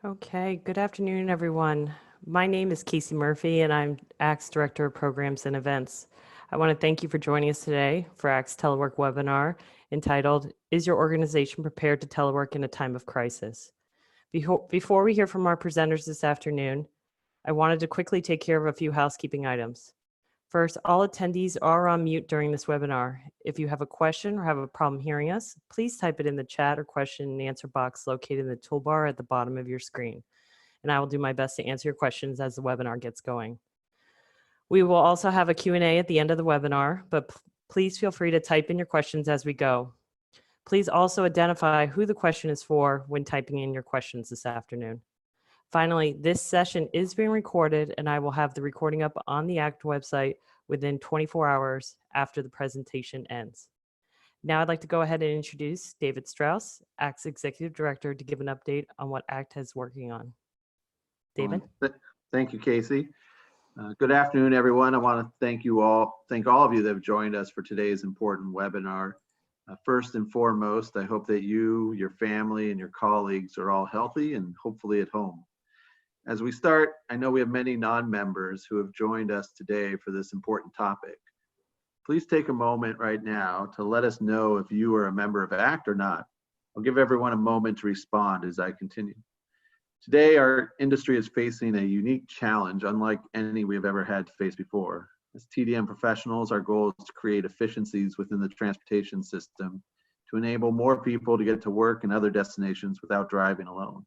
Okay, good afternoon, everyone. My name is Casey Murphy, and I'm ACT's Director of Programs and Events. I want to thank you for joining us today for ACT's Telework webinar entitled, Is Your Organization Prepared to Telework in a Time of Crisis? Before we hear from our presenters this afternoon, I wanted to quickly take care of a few housekeeping items. First, all attendees are on mute during this webinar. If you have a question or have a problem hearing us, please type it in the chat or question and answer box located in the toolbar at the bottom of your screen, and I will do my best to answer your questions as the webinar gets going. We will also have a Q&A at the end of the webinar, but please feel free to type in your questions as we go. Please also identify who the question is for when typing in your questions this afternoon. Finally, this session is being recorded, and I will have the recording up on the ACT website within 24 hours after the presentation ends. Now I'd like to go ahead and introduce David Strauss, ACT's Executive Director, to give an update on what ACT is working on. David? Thank you, Casey. Good afternoon, everyone. I want to thank all of you that have joined us for today's important webinar. First and foremost, I hope that you, your family, and your colleagues are all healthy and hopefully at home. As we start, I know we have many non-members who have joined us today for this important topic. Please take a moment right now to let us know if you are a member of ACT or not. I'll give everyone a moment to respond as I continue. Today, our industry is facing a unique challenge unlike any we have ever had to face before. As TDM professionals, our goal is to create efficiencies within the transportation system to enable more people to get to work and other destinations without driving alone.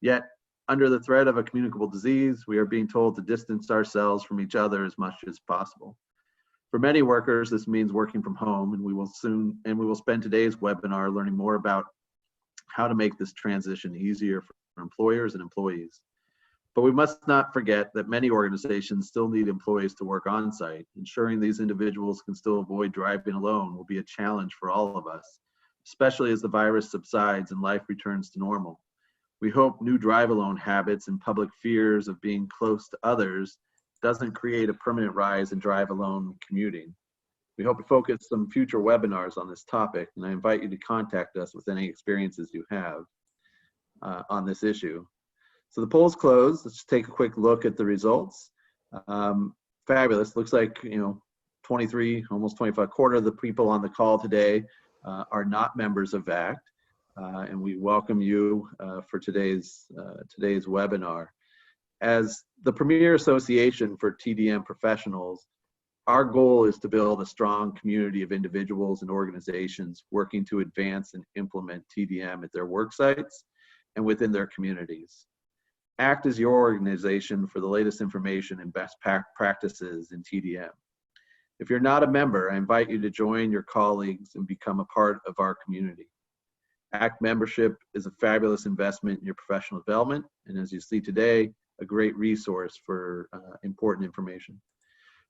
Yet, under the threat of a communicable disease, we are being told to distance ourselves from each other as much as possible. For many workers, this means working from home, and we will spend today's webinar learning more about how to make this transition easier for employers and employees. But we must not forget that many organizations still need employees to work on site. Ensuring these individuals can still avoid driving alone will be a challenge for all of us, especially as the virus subsides and life returns to normal. We hope new drive alone habits and public fears of being close to others doesn't create a permanent rise in drive alone commuting. We hope to focus some future webinars on this topic, and I invite you to contact us with any experiences you have on this issue. So the poll's closed. Let's just take a quick look at the results. Fabulous. Looks like 23, almost 25, quarter of the people on the call today are not members of ACT. And we welcome you for today's webinar. As the premier association for TDM professionals, our goal is to build a strong community of individuals and organizations working to advance and implement TDM at their work sites and within their communities. ACT is your organization for the latest information and best practices in TDM. If you're not a member, I invite you to join your colleagues and become a part of our community. ACT membership is a fabulous investment in your professional development, and as you see today, a great resource for important information.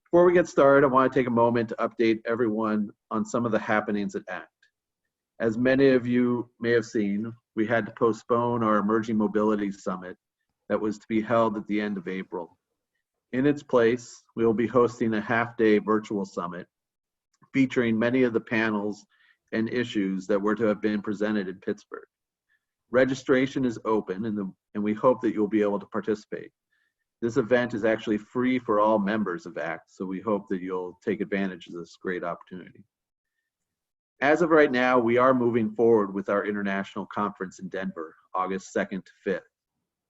Before we get started, I want to take a moment to update everyone on some of the happenings at ACT. As many of you may have seen, we had to postpone our Emerging Mobility Summit that was to be held at the end of April. In its place, we will be hosting a half-day virtual summit featuring many of the panels and issues that were to have been presented in Pittsburgh. Registration is open, and we hope that you'll be able to participate. This event is actually free for all members of ACT, so we hope that you'll take advantage of this great opportunity. As of right now, we are moving forward with our international conference in Denver, August 2nd to 5th.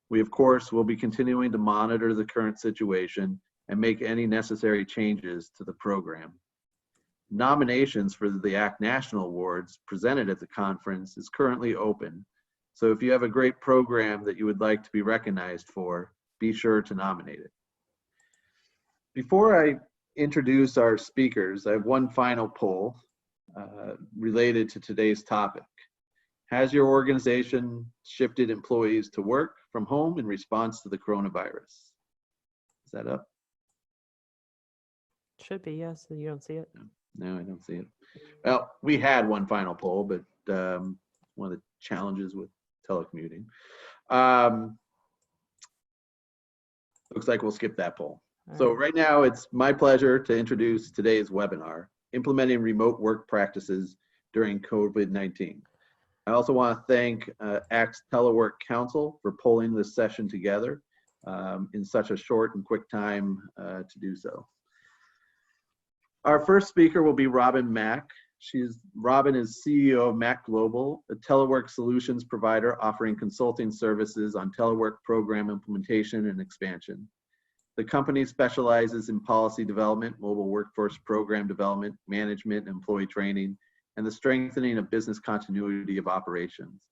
We, of course, will be continuing to monitor the current situation and make any necessary changes to the program. Nominations for the ACT National Awards presented at the conference is currently open, so if you have a great program that you would like to be recognized for, be sure to nominate it. Before I introduce our speakers, I have one final poll related to today's topic. Has your organization shifted employees to work from home in response to the coronavirus? Is that up? Should be, yes. You don't see it? No, I don't see it. Well, we had one final poll, but one of the challenges with telecommuting. Looks like we'll skip that poll. So right now, it's my pleasure to introduce today's webinar, Implementing Remote Work Practices During COVID-19. I also want to thank ACT's Telework Council for pulling this session together in such a short and quick time to do so. Our first speaker will be Robin Mack. Robin is CEO of Mack Global, a telework solutions provider offering consulting services on telework program implementation and expansion. The company specializes in policy development, mobile workforce program development, management, employee training, and the strengthening of business continuity of operations.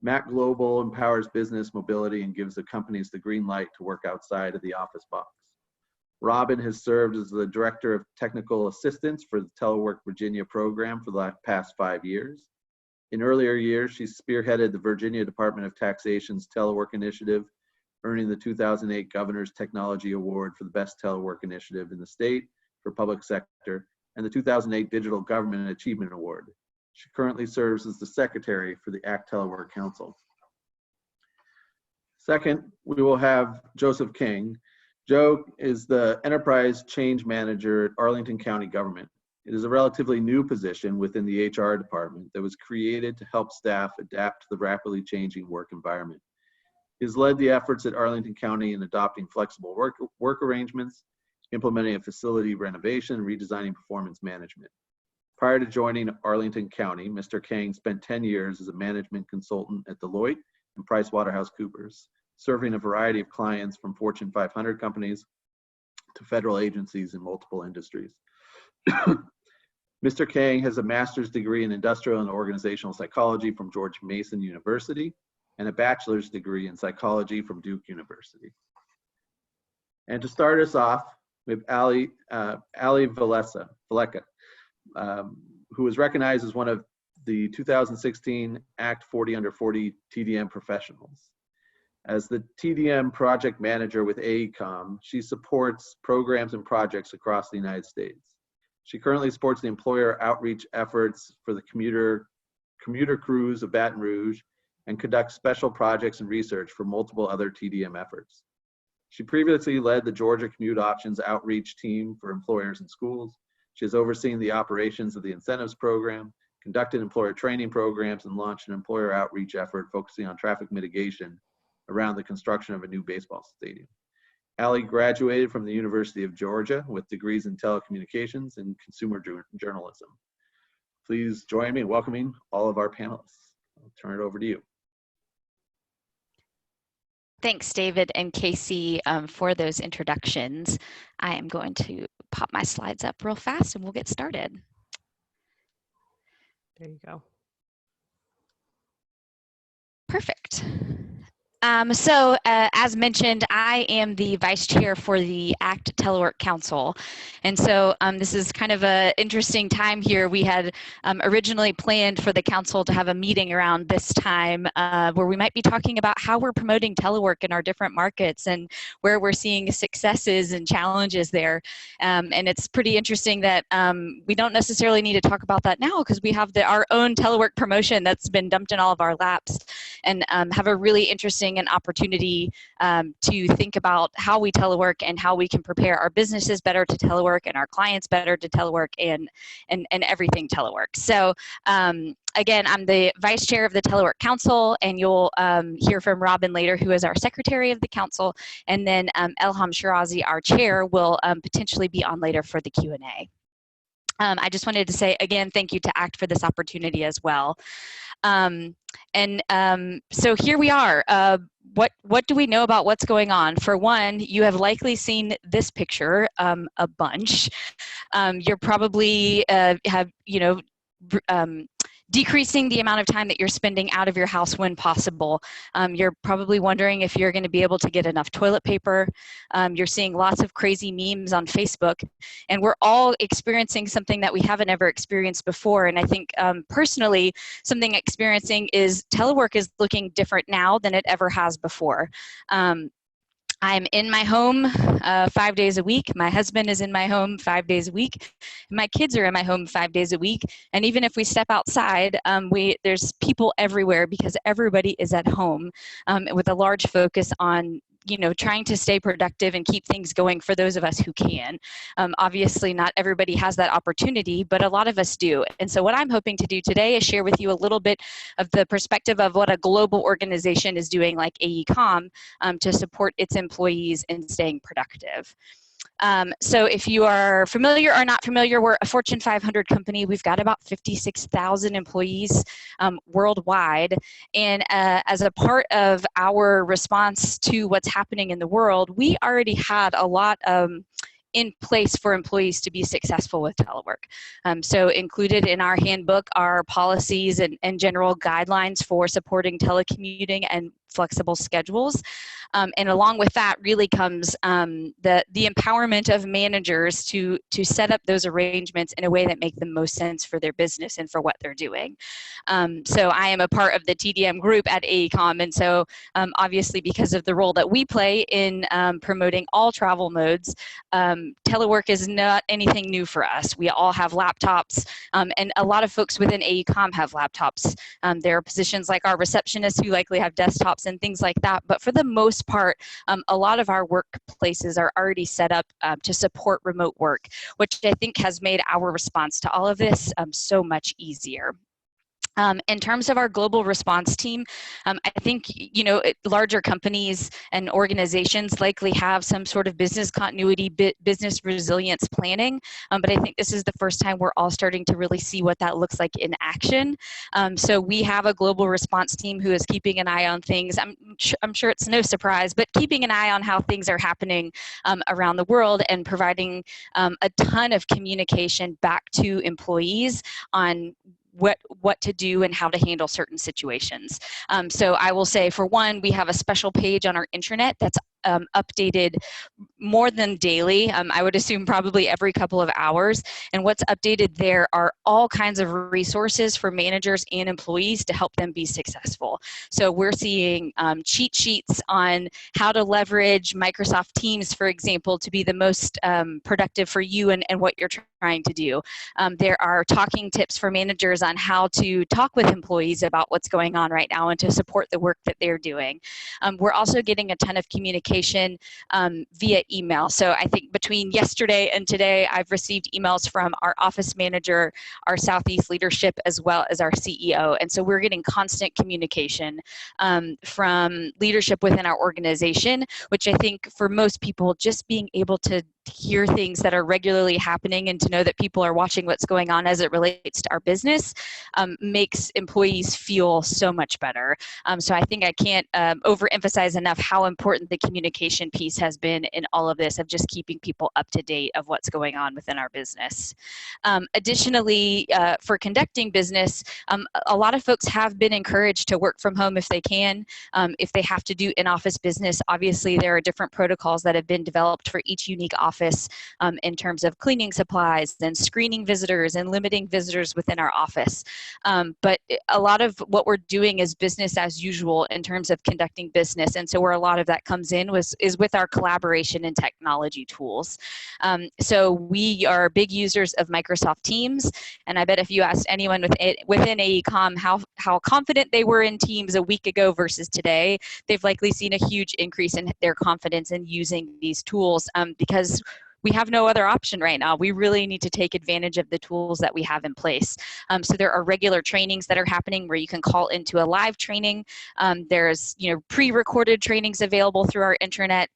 Mack Global empowers business mobility and gives the companies the green light to work outside of the office box. Robin has served as the Director of Technical Assistance for the Telework Virginia program for the past 5 years. In earlier years, she spearheaded the Virginia Department of Taxation's Telework Initiative, earning the 2008 Governor's Technology Award for the Best Telework Initiative in the state for public sector, and the 2008 Digital Government Achievement Award. She currently serves as the Secretary for the ACT Telework Council. Second, we will have Joseph Kang. Joe is the Enterprise Change Manager at Arlington County Government. It is a relatively new position within the HR department that was created to help staff adapt to the rapidly changing work environment. He has led the efforts at Arlington County in adopting flexible work arrangements, implementing a facility renovation, and redesigning performance management. Prior to joining Arlington County, Mr. Kang spent 10 years as a management consultant at Deloitte and PricewaterhouseCoopers, serving a variety of clients from Fortune 500 companies to federal agencies in multiple industries. Mr. Kang has a master's degree in industrial and organizational psychology from George Mason University and a bachelor's degree in psychology from Duke University. And to start us off, we have Allie Velleca, who was recognized as one of the 2016 ACT 40 Under 40 TDM professionals. As the TDM project manager with AECOM, she supports programs and projects across the United States. She currently supports the employer outreach efforts for the commuter crews of Baton Rouge and conducts special projects and research for multiple other TDM efforts. She previously led the Georgia Commute Options outreach team for employers and schools. She has overseen the operations of the incentives program, conducted employer training programs, and launched an employer outreach effort focusing on traffic mitigation around the construction of a new baseball stadium. Allie graduated from the University of Georgia with degrees in telecommunications and consumer journalism. Please join me in welcoming all of our panelists. I'll turn it over to you. Thanks, David and Casey, for those introductions. I am going to pop my slides up real fast and we'll get started. There you go. Perfect. As mentioned, I am the vice chair for the ACT Telework Council. And so this is kind of an interesting time here. We had originally planned for the council to have a meeting around this time where we might be talking about how we're promoting telework in our different markets and where we're seeing successes and challenges there. And it's pretty interesting that we don't necessarily need to talk about that now because we have our own telework promotion that's been dumped in all of our laps and have a really interesting an opportunity to think about how we telework and how we can prepare our businesses better to telework and our clients better to telework and everything telework. So again, I'm the vice chair of the Telework Council, and you'll hear from Robin later, who is our secretary of the council, and then Elham Shirazi, our chair, will potentially be on later for the Q&A. I just wanted to say, again, thank you to ACT for this opportunity as well. So here we are. What do we know about what's going on? For one, you have likely seen this picture a bunch. You're probably decreasing the amount of time that you're spending out of your house when possible. You're probably wondering if you're going to be able to get enough toilet paper. You're seeing lots of crazy memes on Facebook, and we're all experiencing something that we haven't ever experienced before. And I think personally, something experiencing is telework is looking different now than it ever has before. I'm in my home 5 days a week. My husband is in my home 5 days a week. My kids are in my home 5 days a week. And even if we step outside, there's people everywhere because everybody is at home with a large focus on trying to stay productive and keep things going for those of us who can. Obviously, not everybody has that opportunity, but a lot of us do. And so what I'm hoping to do today is share with you a little bit of the perspective of what a global organization is doing like AECOM to support its employees in staying productive. So if you are familiar or not familiar, we're a Fortune 500 company. We've got about 56,000 employees worldwide. And as a part of our response to what's happening in the world, we already had a lot in place for employees to be successful with telework. So included in our handbook are policies and general guidelines for supporting telecommuting and flexible schedules. And along with that really comes the empowerment of managers to set up those arrangements in a way that make the most sense for their business and for what they're doing. So I am a part of the TDM group at AECOM, and so obviously because of the role that we play in promoting all travel modes, telework is not anything new for us. We all have laptops, and a lot of folks within AECOM have laptops. There are positions like our receptionists who likely have desktops and things like that, but for the most part, a lot of our workplaces are already set up to support remote work, which I think has made our response to all of this so much easier. In terms of our global response team, I think, larger companies and organizations likely have some sort of business continuity, business resilience planning, but I think this is the first time we're all starting to really see what that looks like in action. So we have a global response team who is keeping an eye on things. I'm sure it's no surprise, but keeping an eye on how things are happening around the world and providing a ton of communication back to employees on what to do and how to handle certain situations. So I will say, for one, we have a special page on our intranet that's updated more than daily. I would assume probably every couple of hours. And what's updated there are all kinds of resources for managers and employees to help them be successful. So we're seeing cheat sheets on how to leverage Microsoft Teams, for example, to be the most productive for you and what you're trying to do. There are talking tips for managers on how to talk with employees about what's going on right now and to support the work that they're doing. We're also getting a ton of communication via email. So I think between yesterday and today, I've received emails from our office manager, our Southeast leadership, as well as our CEO. And so we're getting constant communication from leadership within our organization, which I think for most people, just being able to hear things that are regularly happening and to know that people are watching what's going on as it relates to our business makes employees feel so much better. So I think I can't overemphasize enough how important the communication piece has been in all of this, of just keeping people up to date of what's going on within our business. Additionally, for conducting business, a lot of folks have been encouraged to work from home if they can. If they have to do in-office business, obviously there are different protocols that have been developed for each unique office in terms of cleaning supplies and screening visitors and limiting visitors within our office. But a lot of what we're doing is business as usual in terms of conducting business. And so where a lot of that comes in is with our collaboration and technology tools. So we are big users of Microsoft Teams. And I bet if you asked anyone within AECOM how confident they were in Teams a week ago versus today, they've likely seen a huge increase in their confidence in using these tools because we have no other option right now. We really need to take advantage of the tools that we have in place. So there are regular trainings that are happening where you can call into a live training. There's pre-recorded trainings available through our intranet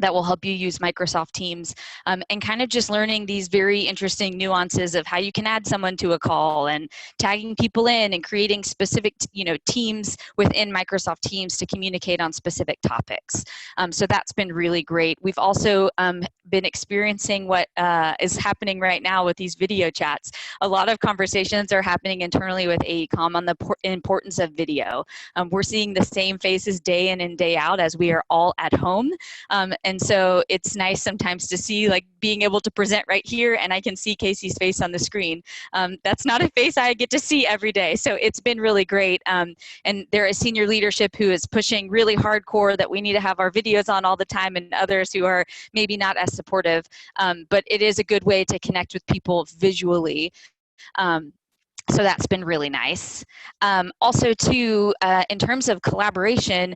that will help you use Microsoft Teams, and kind of just learning these very interesting nuances of how you can add someone to a call and tagging people in and creating specific teams within Microsoft Teams to communicate on specific topics. So that's been really great. We've also been experiencing what is happening right now with these video chats. A lot of conversations are happening internally with AECOM on the importance of video. We're seeing the same faces day in and day out as we are all at home. And so it's nice sometimes to see, like, being able to present right here and I can see Casey's face on the screen. That's not a face I get to see every day. So it's been really great. And there is senior leadership who is pushing really hardcore that we need to have our videos on all the time, and others who are maybe not as supportive. But it is a good way to connect with people visually. So that's been really nice. Also, too, in terms of collaboration,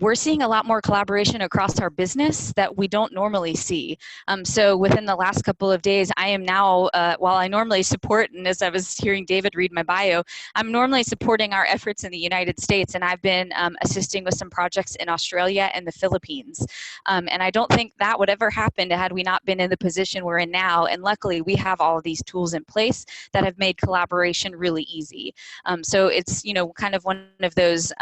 we're seeing a lot more collaboration across our business that we don't normally see. So within the last couple of days, I am now, while I normally support, and as I was hearing David read my bio, I'm normally supporting our efforts in the United States, and I've been assisting with some projects in Australia and the Philippines. And I don't think that would ever happen had we not been in the position we're in now. And luckily, we have all of these tools in place that have made collaboration really easy. So it's, kind of one of those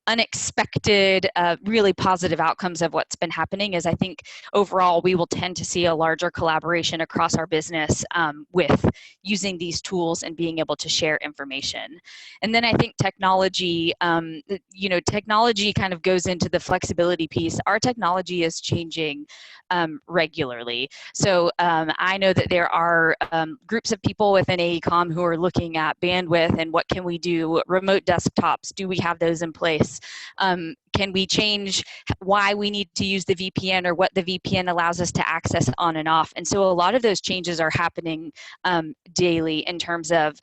unexpected, really positive outcomes of what's been happening is I think overall we will tend to see a larger collaboration across our business with using these tools and being able to share information. And then I think technology, technology kind of goes into the flexibility piece. Our technology is changing regularly. So I know that there are groups of people within AECOM who are looking at bandwidth and what can we do, remote desktops, do we have those in place? Can we change why we need to use the VPN or what the VPN allows us to access on and off? And so a lot of those changes are happening daily in terms of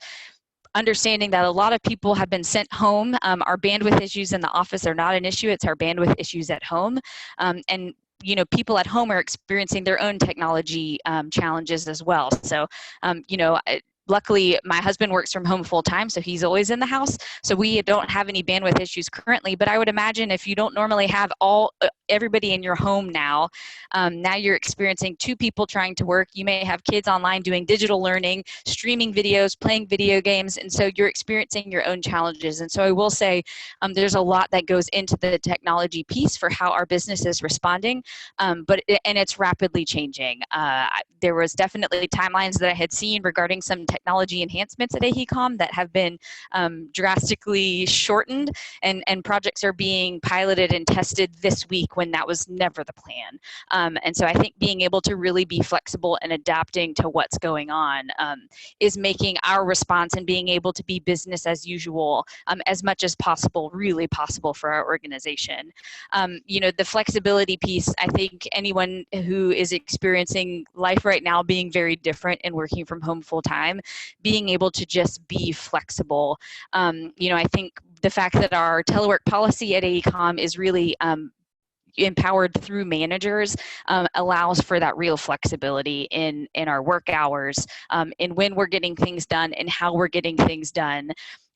understanding that a lot of people have been sent home. Our bandwidth issues in the office are not an issue, it's our bandwidth issues at home. And people at home are experiencing their own technology challenges as well. So, luckily, my husband works from home full time, so he's always in the house. So we don't have any bandwidth issues currently. But I would imagine if you don't normally have everybody in your home now, now you're experiencing two people trying to work. You may have kids online doing digital learning, streaming videos, playing video games, and so you're experiencing your own challenges. And so I will say there's a lot that goes into the technology piece for how our business is responding, and it's rapidly changing. There was definitely timelines that I had seen regarding some technology enhancements at AECOM that have been drastically shortened, and projects are being piloted and tested this week when that was never the plan. And so I think being able to really be flexible and adapting to what's going on is making our response and being able to be business as usual as much as possible, really possible for our organization. The flexibility piece, I think anyone who is experiencing life right now being very different and working from home full time, being able to just be flexible. I think the fact that our telework policy at AECOM is really empowered through managers allows for that real flexibility in our work hours, in when we're getting things done and how we're getting things done.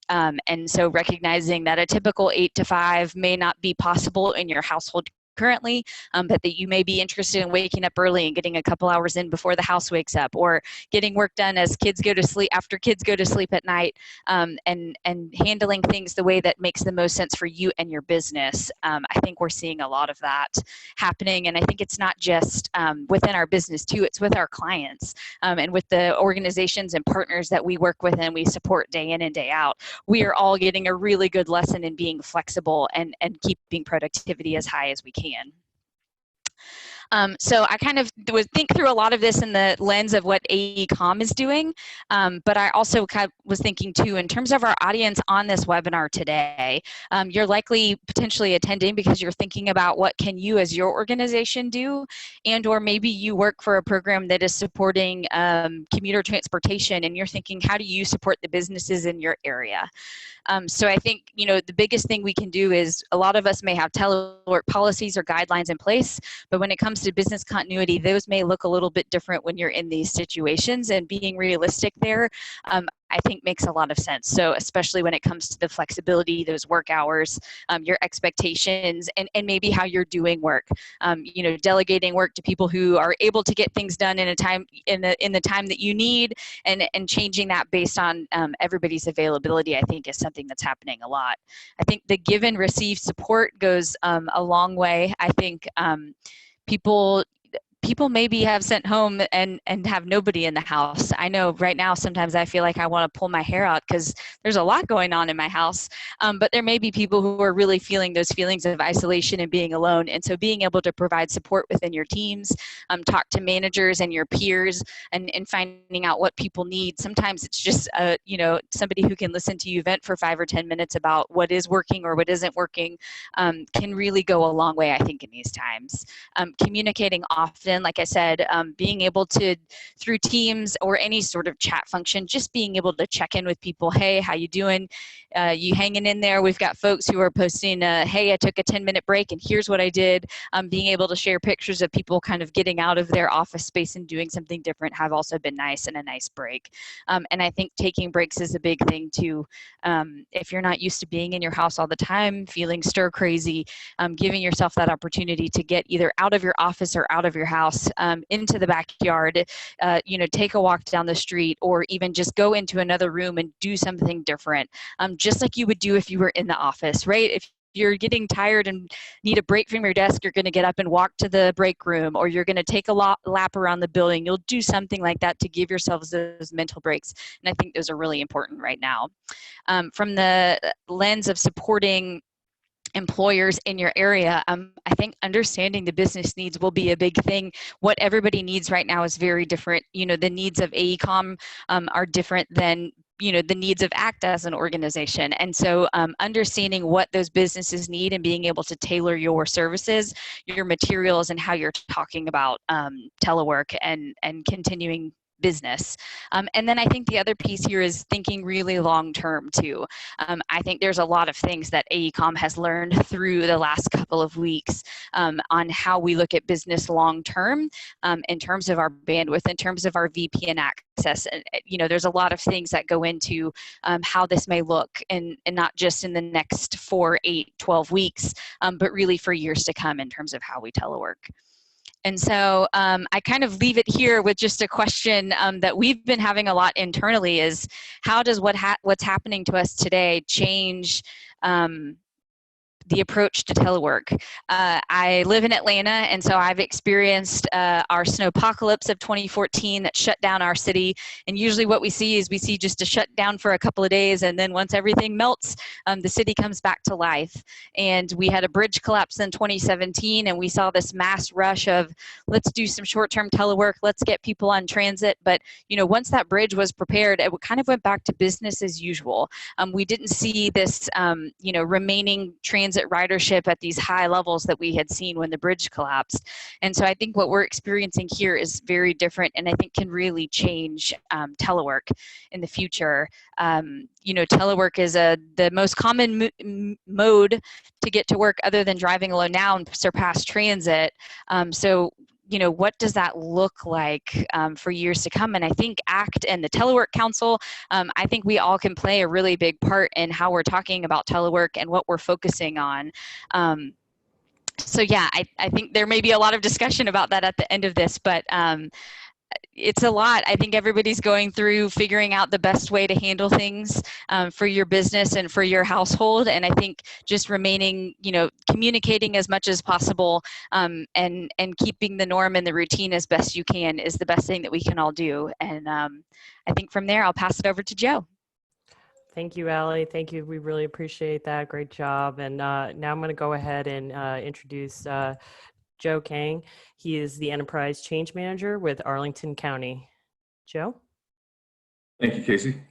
And so recognizing that a typical 8 to 5 may not be possible in your household currently, but that you may be interested in waking up early and getting a couple hours in before the house wakes up, or getting work done as kids go to sleep, after kids go to sleep at night, and handling things the way that makes the most sense for you and your business. I think we're seeing a lot of that happening, and I think it's not just within our business too, it's with our clients and with the organizations and partners that we work with and we support day in and day out. We are all getting a really good lesson in being flexible and keeping productivity as high as we can. So I kind of would think through a lot of this in the lens of what AECOM is doing, but I also kind of was thinking too, in terms of our audience on this webinar today, you're likely potentially attending because you're thinking about what can you as your organization do, and or maybe you work for a program that is supporting commuter transportation and you're thinking, how do you support the businesses in your area? So I think, the biggest thing we can do is a lot of us may have telework policies or guidelines in place, but when it comes to business continuity, those may look a little bit different when you're in these situations, and being realistic there, I think makes a lot of sense. So especially when it comes to the flexibility, those work hours, your expectations, and maybe how you're doing work. Delegating work to people who are able to get things done in the time that you need, and changing that based on everybody's availability, I think is something that's happening a lot. I think the give and receive support goes a long way. I think people maybe have sent home and have nobody in the house. I know right now sometimes I feel like I want to pull my hair out because there's a lot going on in my house, but there may be people who are really feeling those feelings of isolation and being alone, and so being able to provide support within your teams, talk to managers and your peers, and finding out what people need. Sometimes it's just somebody who can listen to you vent for 5 or 10 minutes about what is working or what isn't working can really go a long way, I think, in these times. Communicating often in, like I said, being able to, through Teams or any sort of chat function, just being able to check in with people. Hey, how you doing? You hanging in there? We've got folks who are posting, hey, I took a 10-minute break and here's what I did. Being able to share pictures of people kind of getting out of their office space and doing something different have also been nice and a nice break. And I think taking breaks is a big thing too. If you're not used to being in your house all the time, feeling stir crazy, giving yourself that opportunity to get either out of your office or out of your house, into the backyard, take a walk down the street, or even just go into another room and do something different, just like you would do if you were in the office, right? If you're getting tired and need a break from your desk, you're going to get up and walk to the break room, or you're going to take a lap around the building. You'll do something like that to give yourselves those mental breaks. And I think those are really important right now. From the lens of supporting employers in your area, I think understanding the business needs will be a big thing. What everybody needs right now is very different. The needs of AECOM are different than the needs of ACT as an organization. And so understanding what those businesses need and being able to tailor your services, your materials, and how you're talking about telework and continuing business. And then I think the other piece here is thinking really long term too. I think there's a lot of things that AECOM has learned through the last couple of weeks on how we look at business long term, in terms of our bandwidth, in terms of our VPN access. And there's a lot of things that go into how this may look, and not just in the next 4, 8, 12 weeks, but really for years to come in terms of how we telework. And so I kind of leave it here with just a question that we've been having a lot internally is, how does what's happening to us today change the approach to telework? I live in Atlanta, and so I've experienced our snowpocalypse of 2014 that shut down our city. And usually what we see just a shutdown for a couple of days, and then once everything melts, the city comes back to life. And we had a bridge collapse in 2017, and we saw this mass rush of, let's do some short-term telework, let's get people on transit. But once that bridge was prepared, it kind of went back to business as usual. We didn't see this remaining transit ridership at these high levels that we had seen when the bridge collapsed. And so I think what we're experiencing here is very different, and I think can really change telework in the future. Telework is the most common mode to get to work other than driving alone now and surpass transit. What does that look like for years to come? And I think ACT and the Telework Council, I think we all can play a really big part in how we're talking about telework and what we're focusing on. I think there may be a lot of discussion about that at the end of this, but it's a lot. I think everybody's going through figuring out the best way to handle things for your business and for your household. And I think just remaining, communicating as much as possible, and keeping the norm and the routine as best you can is the best thing that we can all do. And I think from there, I'll pass it over to Joe. Thank you, Allie. Thank you. We really appreciate that. Great job. And now I'm going to go ahead and introduce Joe Kang. He is the Enterprise Change Manager with Arlington County. Joe? Thank you, Casey.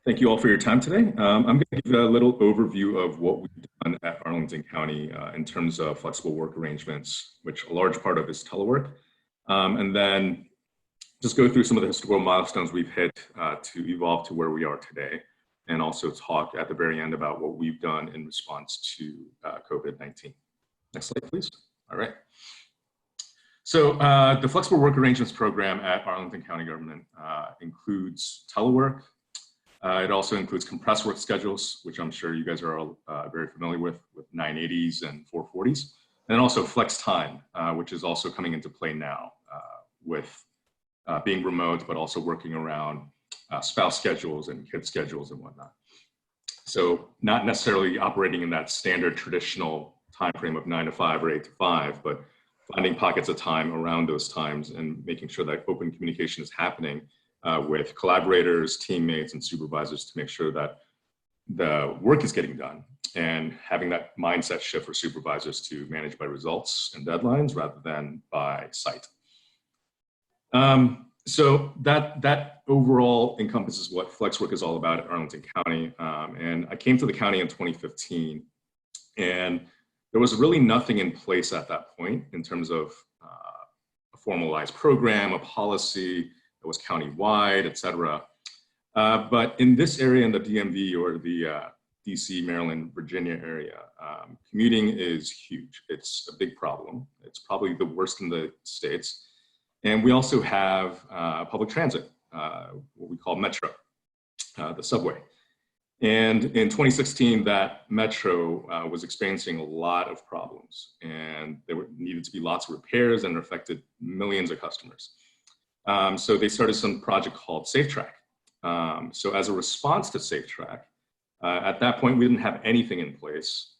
Thank you all for your time today. I'm going to give a little overview of what we've done at Arlington County in terms of flexible work arrangements, which a large part of is telework, and then just go through some of the historical milestones we've hit to evolve to where we are today, and also talk at the very end about what we've done in response to COVID-19. Next slide, please. All right. So the Flexible Work Arrangements Program at Arlington County Government includes telework. It also includes compressed work schedules, which I'm sure you guys are all very familiar with 980s and 440s. And then also flex time, which is also coming into play now with being remote, but also working around spouse schedules and kid schedules and whatnot. So not necessarily operating in that standard traditional time frame of 9 to 5 or 8 to 5, but finding pockets of time around those times and making sure that open communication is happening with collaborators, teammates, and supervisors to make sure that the work is getting done, and having that mindset shift for supervisors to manage by results and deadlines rather than by sight. So that overall encompasses what FlexWork is all about at Arlington County. And I came to the county in 2015, and there was really nothing in place at that point in terms of a formalized program, a policy that was county-wide, et cetera. But in this area, in the DMV or the DC, Maryland, Virginia area, commuting is huge. It's a big problem. It's probably the worst in the States. And we also have public transit, what we call Metro, the subway. And in 2016, that Metro was experiencing a lot of problems, and there needed to be lots of repairs, and it affected millions of customers. So they started some project called SafeTrack. So as a response to SafeTrack, at that point, we didn't have anything in place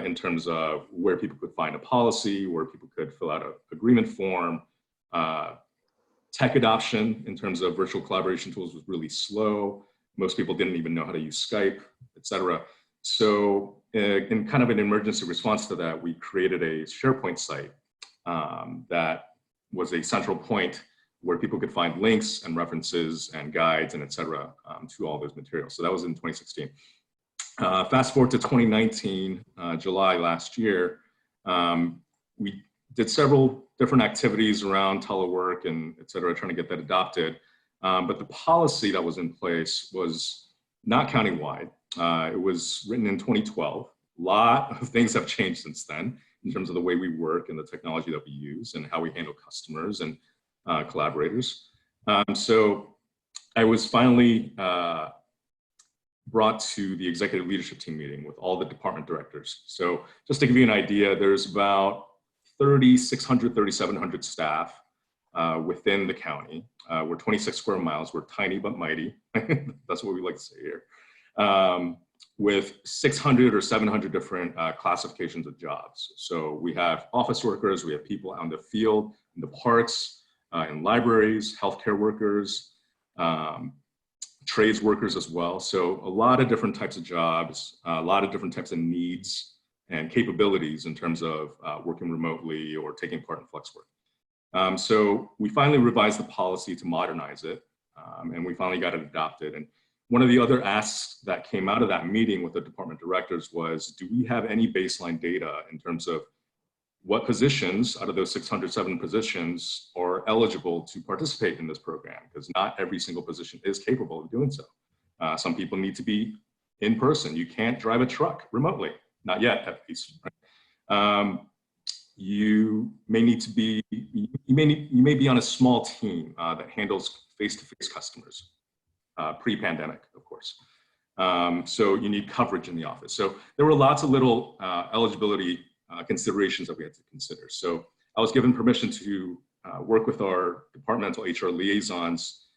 in terms of where people could find a policy, where people could fill out an agreement form. Tech adoption in terms of virtual collaboration tools was really slow. Most people didn't even know how to use Skype, et cetera. So in kind of an emergency response to that, we created a Sharepoint site that was a central point where people could find links and references and guides and et cetera to all those materials. So that was in 2016. Fast forward to 2019, July last year, we did several different activities around telework and et cetera, trying to get that adopted. But the policy that was in place was not countywide. It was written in 2012. A lot of things have changed since then in terms of the way we work and the technology that we use and how we handle customers and collaborators. So I was finally brought to the executive leadership team meeting with all the department directors. So just to give you an idea, there's about 3,600, 3,700 staff within the county. We're 26 square miles. We're tiny but mighty. That's what we like to say here. With 600 or 700 different classifications of jobs. So we have office workers, we have people out in the field, in the parks, in libraries, healthcare workers, trades workers as well. So a lot of different types of jobs, a lot of different types of needs and capabilities in terms of working remotely or taking part in flex work. So we finally revised the policy to modernize it, and we finally got it adopted. And one of the other asks that came out of that meeting with the department directors was, do we have any baseline data in terms of what positions out of those 607 positions are eligible to participate in this program? Because not every single position is capable of doing so. Some people need to be in person. You can't drive a truck remotely, not yet at least. Right? You may need to be, you may be on a small team that handles face-to-face customers, pre-pandemic, of course. So you need coverage in the office. So there were lots of little eligibility considerations that we had to consider. So I was given permission to work with our departmental HR liaisons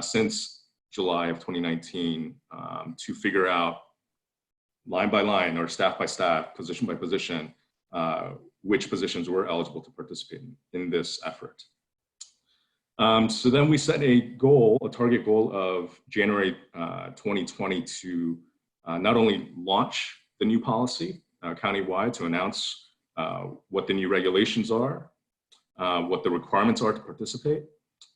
since July of 2019 to figure out line by line or staff by staff, position by position, which positions were eligible to participate in this effort. So then we set a goal, a target goal of January 2020 to not only launch the new policy countywide, to announce what the new regulations are, what the requirements are to participate,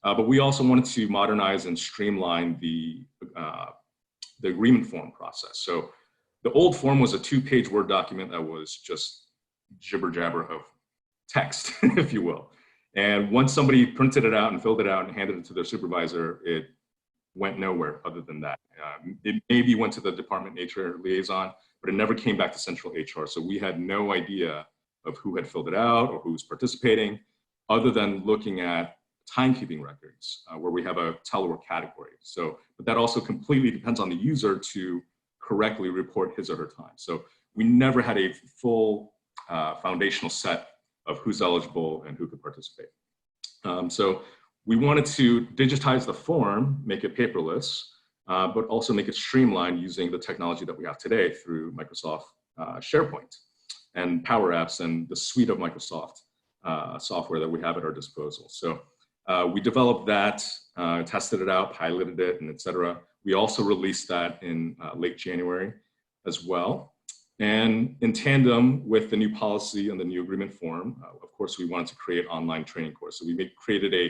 but we also wanted to modernize and streamline the agreement form process. So the old form was a 2-page Word document that was just jibber jabber of text, if you will. And once somebody printed it out and filled it out and handed it to their supervisor, it went nowhere other than that. It maybe went to the department HR liaison, but it never came back to central HR. So we had no idea of who had filled it out or who was participating, other than looking at timekeeping records where we have a telework category. So, but that also completely depends on the user to correctly report his or her time. So we never had a full foundational set of who's eligible and who could participate. So we wanted to digitize the form, make it paperless, but also make it streamlined using the technology that we have today through Microsoft Sharepoint and Power Apps and the suite of Microsoft software that we have at our disposal. So we developed that, tested it out, piloted it, and et cetera. We also released that in late January as well. And in tandem with the new policy and the new agreement form, of course, we wanted to create online training course. So we created a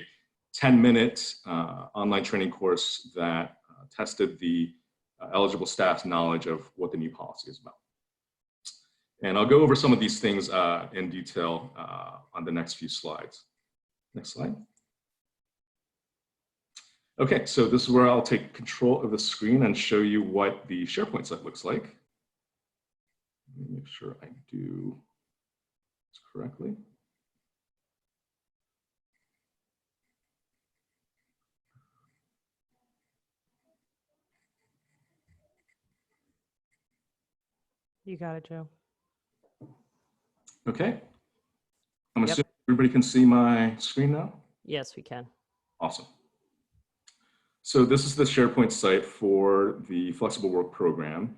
10-minute online training course that tested the eligible staff's knowledge of what the new policy is about. And I'll go over some of these things in detail on the next few slides. Next slide. Okay, so this is where I'll take control of the screen and show you what the SharePoint site looks like. Let me make sure I do this correctly. You got it, Joe. Okay. I'm Yep. assuming everybody can see my screen now? Yes, we can. Awesome. So this is the SharePoint site for the Flexible Work Program.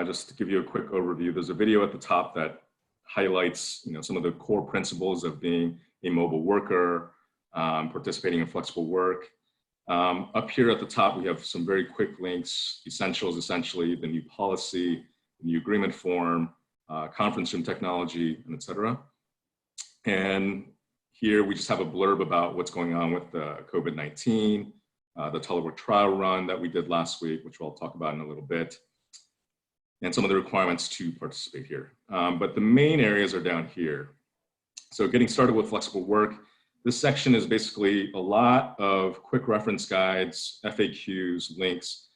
Just to give you a quick overview, there's a video at the top that highlights, some of the core principles of being a mobile worker, participating in flexible work. Up here at the top, we have some very quick links, essentials, essentially, the new policy, the new agreement form, conference room technology, and et cetera. And here we just have a blurb about what's going on with the COVID-19, the Telework trial run that we did last week, which we'll talk about in a little bit, and some of the requirements to participate here. But the main areas are down here. So getting started with flexible work, this section is basically a lot of quick reference guides, FAQs, links,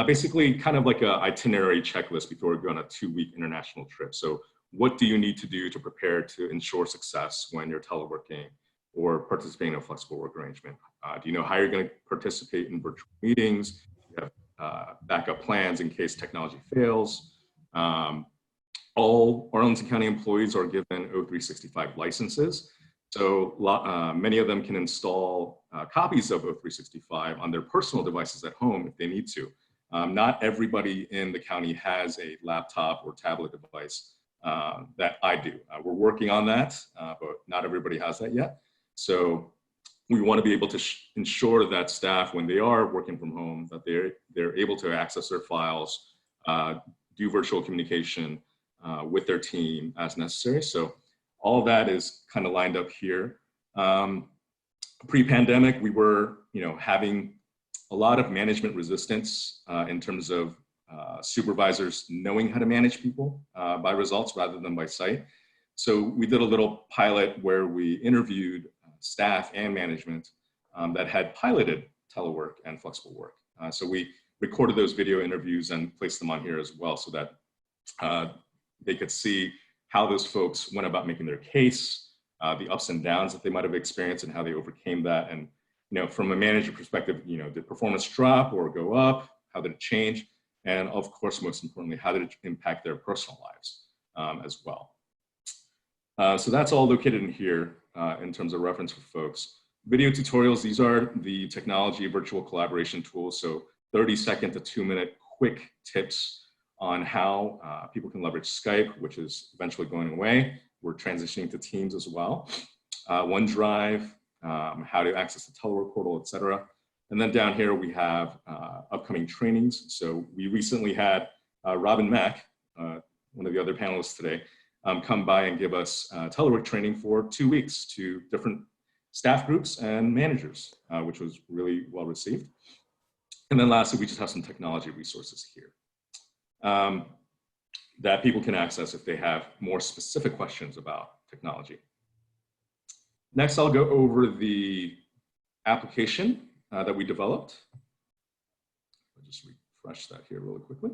basically kind of like an itinerary checklist before we go on a 2-week international trip. So what do you need to do to prepare to ensure success when you're teleworking or participating in a flexible work arrangement? Do you know how you're going to participate in virtual meetings? Do you have backup plans in case technology fails? All Arlington County employees are given O365 licenses. So many of them can install copies of O365 on their personal devices at home if they need to. Not everybody in the county has a laptop or tablet device that I do. We're working on that, but not everybody has that yet. So we want to be able to ensure that staff, when they are working from home, that they're able to access their files, do virtual communication with their team as necessary. So all of that is kind of lined up here. Pre-pandemic, we were, having a lot of management resistance in terms of supervisors knowing how to manage people by results rather than by sight. So we did a little pilot where we interviewed staff and management that had piloted telework and flexible work. So we recorded those video interviews and placed them on here as well so that they could see how those folks went about making their case, the ups and downs that they might have experienced and how they overcame that. And, from a manager perspective, did performance drop or go up? How did it change? And of course, most importantly, how did it impact their personal lives as well? So that's all located in here in terms of reference for folks. Video tutorials, these are the technology virtual collaboration tools. So 30-second to 2-minute quick tips on how people can leverage Skype, which is eventually going away. We're transitioning to Teams as well. OneDrive, how to access the Telework portal, et cetera. And then down here we have upcoming trainings. So we recently had Robin Mack, one of the other panelists today, come by and give us Telework training for 2 weeks to different staff groups and managers, which was really well received. And then lastly, we just have some technology resources here that people can access if they have more specific questions about technology. Next, I'll go over the application that we developed. I'll just refresh that here really quickly.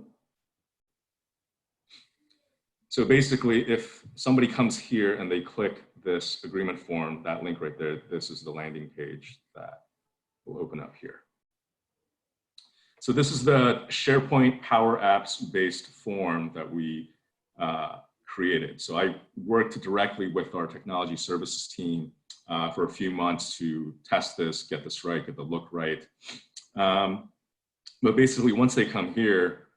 So basically, if somebody comes here and they click this agreement form, that link right there, this is the landing page that will open up here. So this is the SharePoint Power Apps based form that we created. So I worked directly with our technology services team for a few months to test this, get this right, get the look right. But basically, once they come here,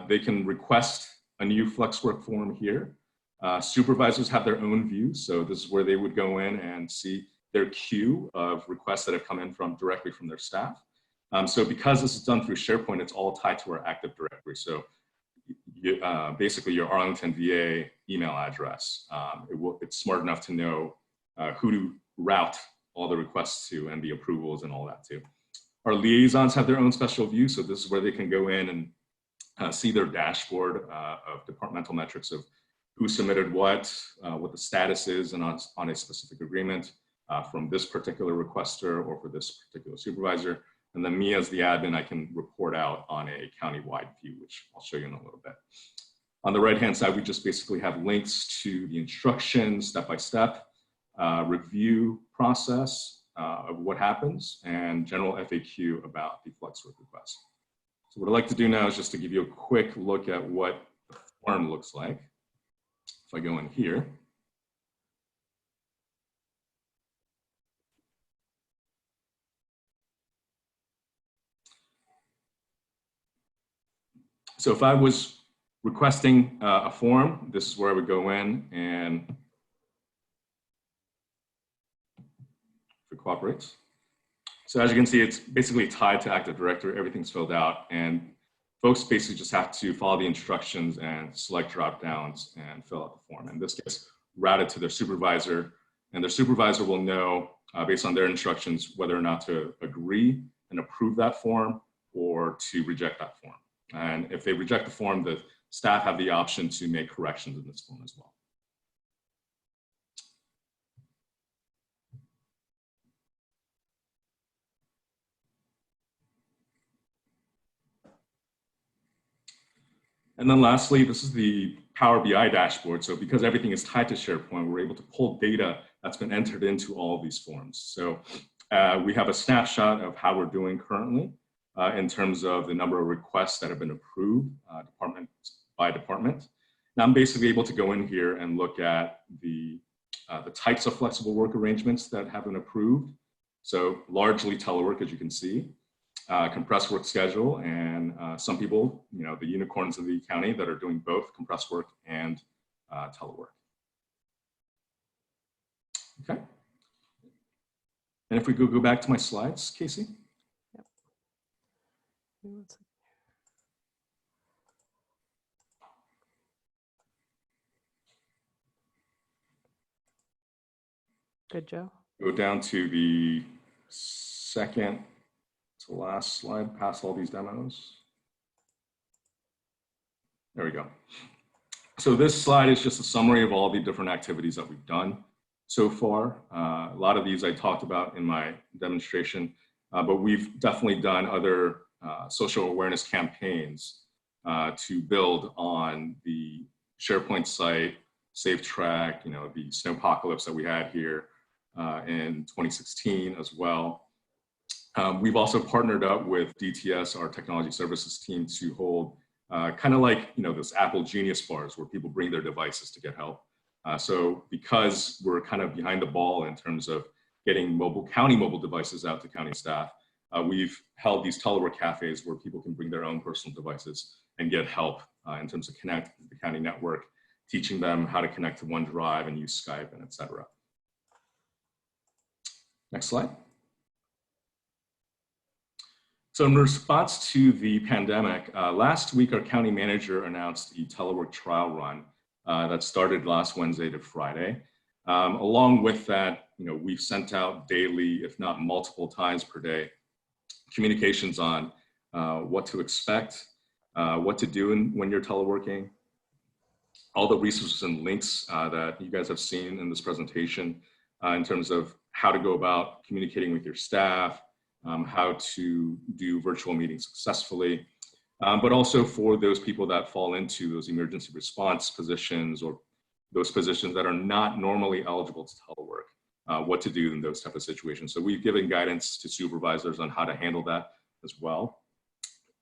they can request a new FlexWork form here. Supervisors have their own view. So this is where they would go in and see their queue of requests that have come in directly from their staff. So because this is done through SharePoint, it's all tied to our Active Directory. So basically your Arlington VA email address, it's smart enough to know who to route all the requests to and the approvals and all that too. Our liaisons have their own special view. So this is where they can go in and see their dashboard of departmental metrics of who submitted what the status is and on a specific agreement. from this particular requester or for this particular supervisor. And then me as the admin, I can report out on a county-wide view, which I'll show you in a little bit. On the right-hand side, we just basically have links to the instructions, step-by-step, review process of what happens, and general FAQ about the FlexWork request. So what I'd like to do now is just to give you a quick look at what the form looks like. If I go in here, so if I was requesting a form, this is where I would go in, and if it cooperates. So as you can see, it's basically tied to Active Directory. Everything's filled out, and folks basically just have to follow the instructions and select drop downs and fill out the form. And this gets routed to their supervisor, and their supervisor will know based on their instructions whether or not to agree and approve that form or to reject that form. And if they reject the form, the staff have the option to make corrections in this form as well. And then lastly, this is the Power BI dashboard. So because everything is tied to SharePoint, we're able to pull data that's been entered into all of these forms. So we have a snapshot of how we're doing currently in terms of the number of requests that have been approved department by department. Now I'm basically able to go in here and look at the types of flexible work arrangements that have been approved. So largely telework, as you can see. Compressed work schedule, and some people, you know, the unicorns of the county that are doing both compressed work and telework. Okay. And if we go back to my slides, Casey. Yep. Good, Joe. Go down to the second to last slide, past all these demos. There we go. So this slide is just a summary of all the different activities that we've done so far. A lot of these I talked about in my demonstration, but we've definitely done other social awareness campaigns to build on the SharePoint site, Safe Track, you know, the snowpocalypse that we had here in 2016 as well. We've also partnered up with DTS, our technology services team, to hold kind of like, you know, this Apple Genius bars where people bring their devices to get help. So because we're kind of behind the ball in terms of getting county mobile devices out to county staff, we've held these telework cafes where people can bring their own personal devices and get help in terms of connecting to the county network, teaching them how to connect to OneDrive and use Skype and et cetera. Next slide. So in response to the pandemic, last week our county manager announced a telework trial run that started last Wednesday to Friday. Along with that, you know, we've sent out daily, if not multiple times per day, communications on what to expect, what to do when you're teleworking, all the resources and links that you guys have seen in this presentation in terms of how to go about communicating with your staff, how to do virtual meetings successfully, but also for those people that fall into those emergency response positions or those positions that are not normally eligible to telework, what to do in those type of situations. So we've given guidance to supervisors on how to handle that as well.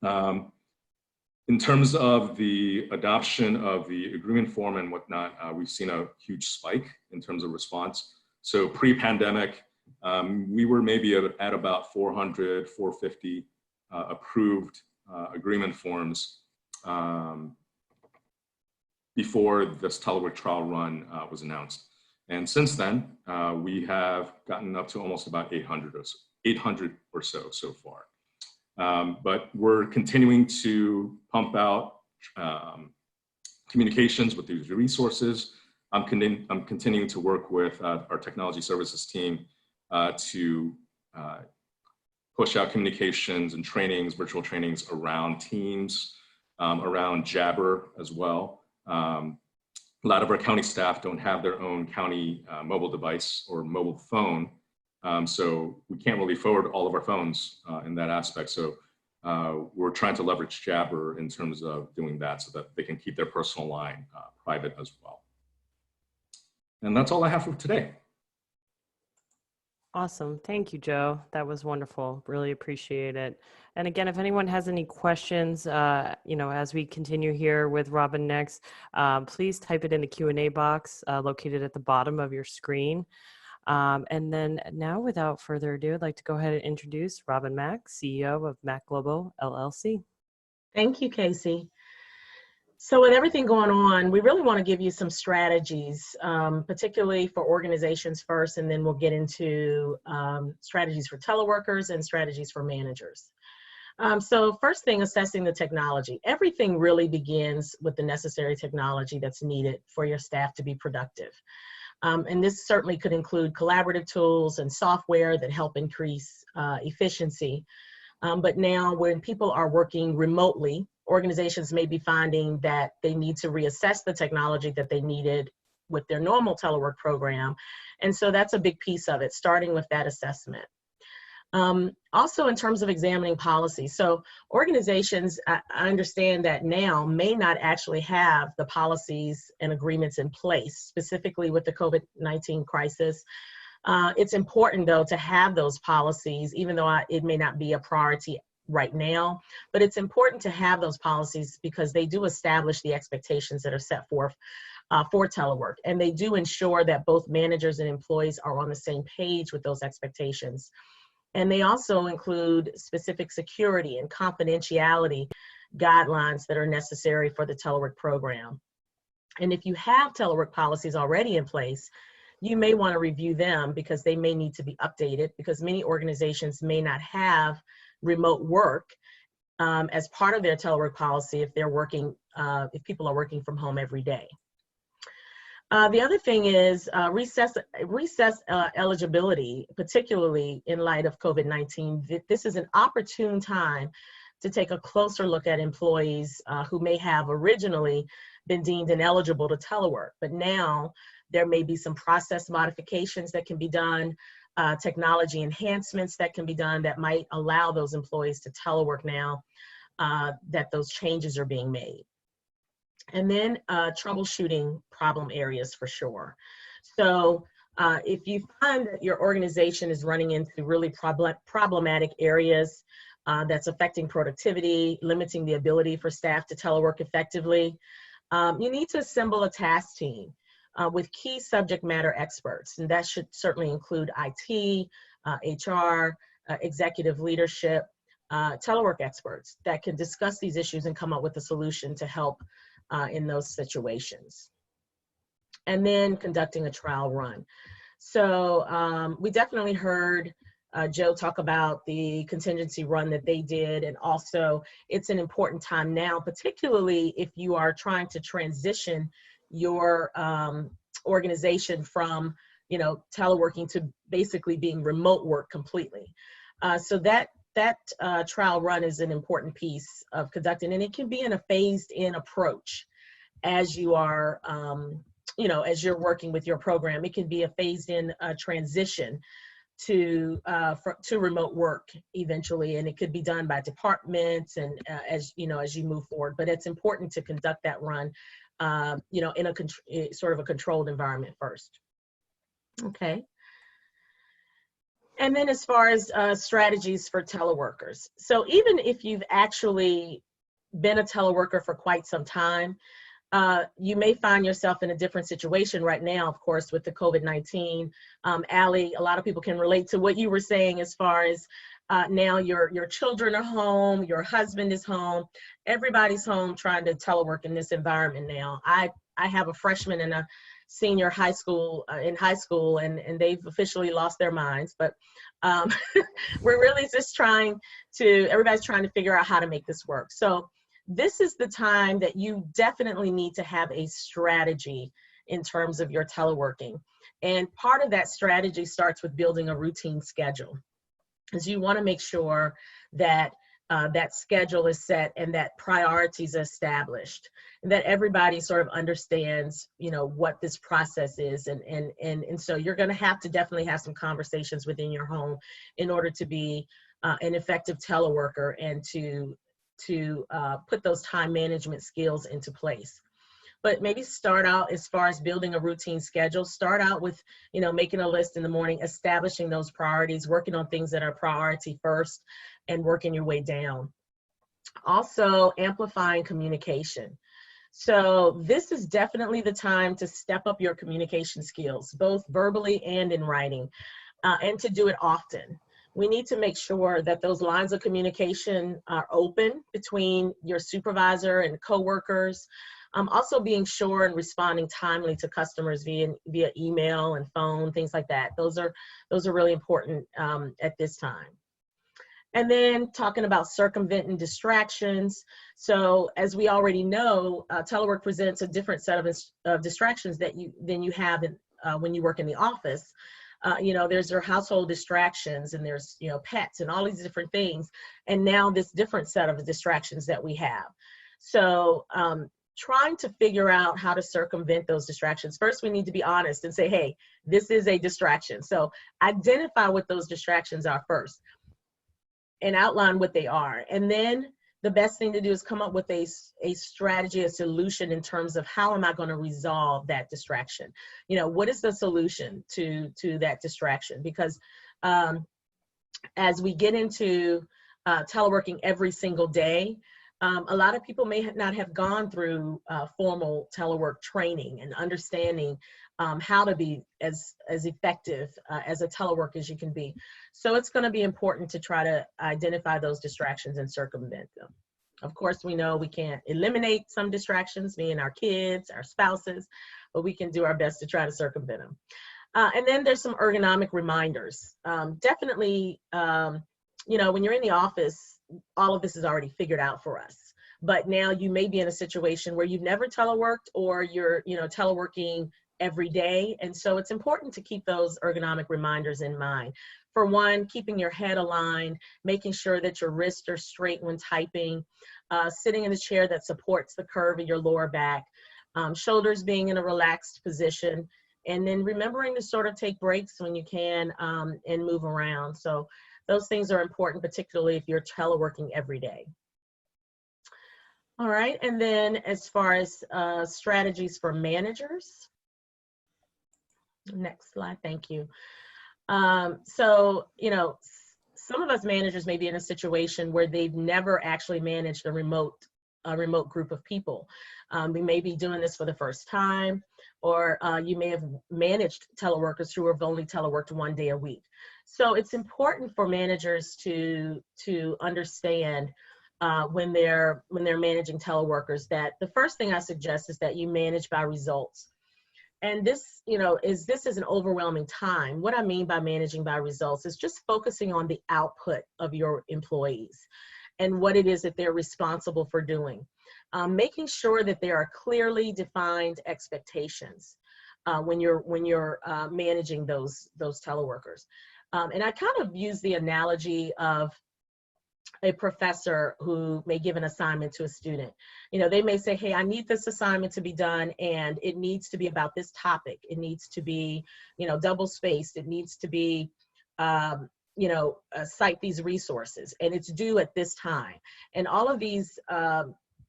In terms of the adoption of the agreement form and whatnot, we've seen a huge spike in terms of response. So pre-pandemic, we were maybe at about 400, 450 approved agreement forms before this telework trial run was announced. And since then, we have gotten up to almost about 800 or so far. But we're continuing to pump out communications with these resources. I'm continuing to work with our technology services team to push out communications and trainings, virtual trainings around Teams, around Jabber as well. a lot of our county staff don't have their own county mobile device or mobile phone. So we can't really forward all of our phones in that aspect. So we're trying to leverage Jabber in terms of doing that so that they can keep their personal line private as well. And that's all I have for today. Awesome. Thank you, Joe. That was wonderful. Really appreciate it. And again, if anyone has any questions, as we continue here with Robin next, please type it in the Q&A box located at the bottom of your screen. And then now, without further ado, I'd like to go ahead and introduce Robin Mack, CEO of Mack Global, LLC. Thank you, Casey. So with everything going on, we really want to give you some strategies, particularly for organizations first, and then we'll get into strategies for teleworkers and strategies for managers. So first thing, assessing the technology. Everything really begins with the necessary technology that's needed for your staff to be productive. And this certainly could include collaborative tools and software that help increase efficiency. But now when people are working remotely, organizations may be finding that they need to reassess the technology that they needed with their normal telework program. And so that's a big piece of it, starting with that assessment. Also in terms of examining policy. So organizations, I understand that now may not actually have the policies and agreements in place, specifically with the COVID-19 crisis. It's important though to have those policies, even though it may not be a priority right now, but it's important to have those policies because they do establish the expectations that are set forth for telework. And they do ensure that both managers and employees are on the same page with those expectations. And they also include specific security and confidentiality guidelines that are necessary for the telework program. And if you have telework policies already in place, you may want to review them because they may need to be updated because many organizations may not have remote work as part of their telework policy if they're working, if people are working from home every day. The other thing is recess eligibility, particularly in light of COVID-19. This is an opportune time to take a closer look at employees who may have originally been deemed ineligible to telework, but now there may be some process modifications that can be done, technology enhancements that can be done that might allow those employees to telework now that those changes are being made. And then troubleshooting problem areas for sure. So if you find that your organization is running into really problematic areas that's affecting productivity, limiting the ability for staff to telework effectively, you need to assemble a task team with key subject matter experts. And that should certainly include IT, HR, executive leadership, telework experts that can discuss these issues and come up with a solution to help in those situations. And then conducting a trial run. So we definitely heard Joe talk about the contingency run that they did, and also it's an important time now, particularly if you are trying to transition your organization from, teleworking to basically being remote work completely. So that trial run is an important piece of conducting, and it can be in a phased-in approach as you are, as you're working with your program. It can be a phased-in transition to remote work eventually, and it could be done by departments and as you move forward. But it's important to conduct that run, in a sort of a controlled environment first. Okay. And then as far as strategies for teleworkers. So even if you've actually been a teleworker for quite some time, you may find yourself in a different situation right now, of course, with the COVID-19. Allie, a lot of people can relate to what you were saying as far as now your children are home, your husband is home, everybody's home trying to telework in this environment now. I have a freshman and a senior in high school, and they've officially lost their minds, but we're really just everybody's trying to figure out how to make this work. So this is the time that you definitely need to have a strategy in terms of your teleworking. And part of that strategy starts with building a routine schedule, because you want to make sure that that schedule is set and that priorities are established, and that everybody sort of understands, you know, what this process is. And so you're going to definitely have some conversations within your home in order to be an effective teleworker and to put those time management skills into place. But maybe start out, as far as building a routine schedule, start out with, you know, making a list in the morning, establishing those priorities, working on things that are priority first, and working your way down. Also, amplifying communication. So this is definitely the time to step up your communication skills, both verbally and in writing, and to do it often. We need to make sure that those lines of communication are open between your supervisor and coworkers. Also being sure and responding timely to customers via email and phone, things like that. Those are really important at this time. And then talking about circumvent and distractions. So as we already know, telework presents a different set of distractions than you have when you work in the office. You know, there's your household distractions, and there's, you know, pets and all these different things. And now this different set of distractions that we have. So trying to figure out how to circumvent those distractions. First, we need to be honest and say, hey, this is a distraction. So identify what those distractions are first and outline what they are. And then the best thing to do is come up with a strategy, a solution in terms of how am I going to resolve that distraction? You know, what is the solution to that distraction? Because as we get into teleworking every single day, a lot of people may not have gone through formal telework training and understanding how to be as effective as a teleworker as you can be. So it's going to be important to try to identify those distractions and circumvent them. Of course, we know we can't eliminate some distractions, me and our kids, our spouses, but we can do our best to try to circumvent them. And then there's some ergonomic reminders. Definitely, you know, when you're in the office, all of this is already figured out for us. But now you may be in a situation where you've never teleworked, or you're, you know, teleworking every day. And so it's important to keep those ergonomic reminders in mind. For one, keeping your head aligned, making sure that your wrists are straight when typing, sitting in a chair that supports the curve of your lower back, shoulders being in a relaxed position, and then remembering to sort of take breaks when you can and move around. So those things are important, particularly if you're teleworking every day. All right, and then as far as strategies for managers. Next slide, thank you. So, you know, some of us managers may be in a situation where they've never actually managed a remote group of people. We may be doing this for the first time, or you may have managed teleworkers who have only teleworked one day a week. So it's important for managers to understand when they're managing teleworkers that the first thing I suggest is that you manage by results. And this, you know, this is an overwhelming time. What I mean by managing by results is just focusing on the output of your employees and what it is that they're responsible for doing. Making sure that there are clearly defined expectations when you're managing those teleworkers. And I kind of use the analogy of a professor who may give an assignment to a student. You know, they may say, hey, I need this assignment to be done, and it needs to be about this topic. It needs to be, you know, double spaced. It needs to be, you know, cite these resources, and it's due at this time. And all of these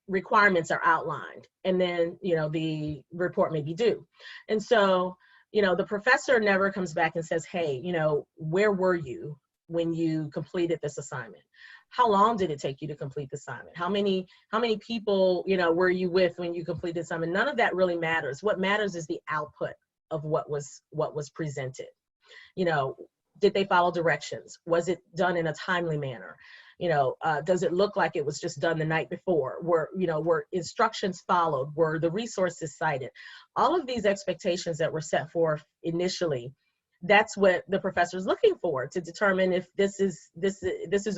requirements are outlined, and then, you know, the report may be due. And so, you know, the professor never comes back and says, hey, you know, where were you when you completed this assignment? How long did it take you to complete the assignment? How many people, you know, were you with when you completed the assignment? None of that really matters. What matters is the output of what was presented. You know, did they follow directions? Was it done in a timely manner? You know, does it look like it was just done the night before? Were instructions followed? Were the resources cited? All of these expectations that were set forth initially, that's what the professor is looking for to determine if this is